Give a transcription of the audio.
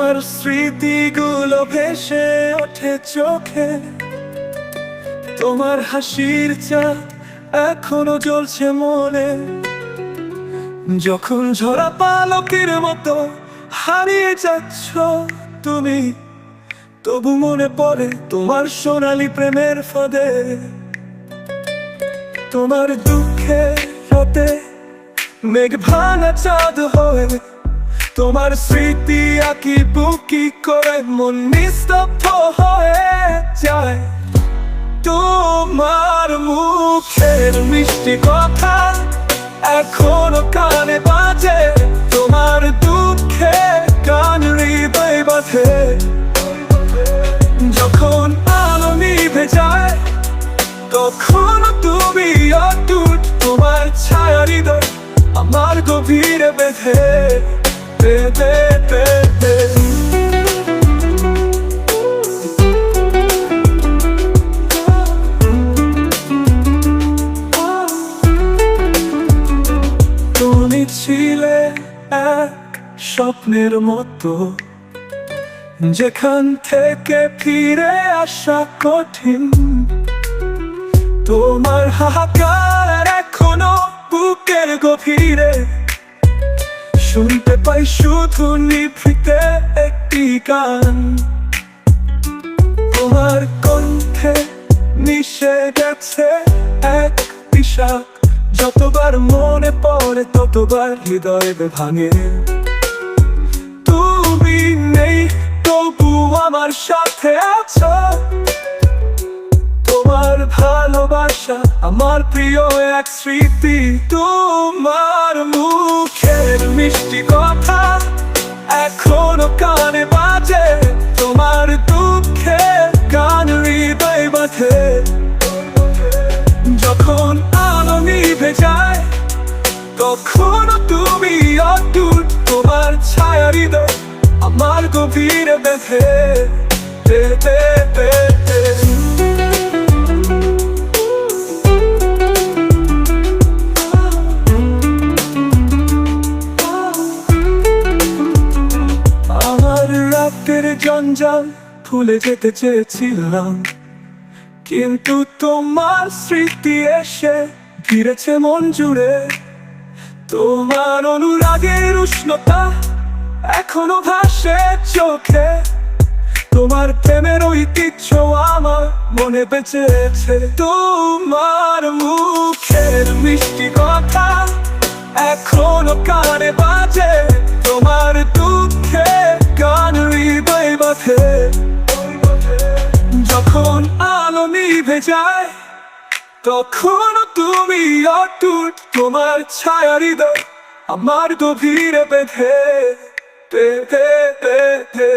তোমার স্মৃতিগুলো ভেসে ওঠে চোখে, তোমার হাসির চাঁদ এখনো জ্বলছে মনে। যখন ঝরা পালকের মতো হারিয়ে যাচ্ছ তুমি, তবু মনে পড়ে তোমার সোনালী প্রেমের ফাঁদে। তোমার দুঃখে রাতে মেঘ ভাঙা চাঁদ হয়ে, তোমার স্মৃতি আঁকি বুকি করে মন নিস্তব্ধ হয়ে যায়। তোমার মুখের মিষ্টি কথা এখনো কানে বাজে, তোমার দুঃখে গান হৃদয় বাঁধে। যখন আলো নিভে যায় তখন তুমি অটুট, তোমার ছায়া হৃদয় আমার গভীরে বেঁধে বেঁধে বেঁধে। তুমি ছিলে এক স্বপ্নের মতো, যেখান থেকে ফিরে আসা কঠিন। তোমার হাহাকার এখনো বুকের গভীরে, শুনতে পাই শুধু নিভৃতে একটি গান। তোমার কণ্ঠে মিশে গেছে এক বিষাদ, যতবার মনে পড়ে ততবার হৃদয় ভাঙে। তুমি নেই তবু আমার সাথে আছো, তোমার ভালোবাসা আমার প্রিয় এক স্মৃতি। তোমার মুখের মিষ্টি কথা এখনো কানে বাজে, তোমার দুঃখে গান হৃদয় বাঁধে। যখন আলো নিভে যায় তখন তুমি অটুট, তোমার ছায়া হৃদয় আমার গভীরে বেঁধে বেঁধে বেঁধে। আমার রাতের জঞ্জাল ভুলে যেতে চেয়েছিলাম, কিন্তু তোমার স্মৃতি এসে ফিরেছে মন জুড়ে। তোমার অনুরাগের উষ্ণতা এখনো ভাসে চোখে, তোমার প্রেমের ঐতিহ্য আমার মনে বেঁচেছে। তোমার মুখের মিষ্টি কথা এখনো কানে বাজে, তোমার দুঃখে গান হৃদয় বাঁধে। যখন আলো নিভে যায় তখন তুমি অটুট, তোমার ছায়া হৃদয় আমার গভীরে বেঁধে বেঁধে বেঁধে।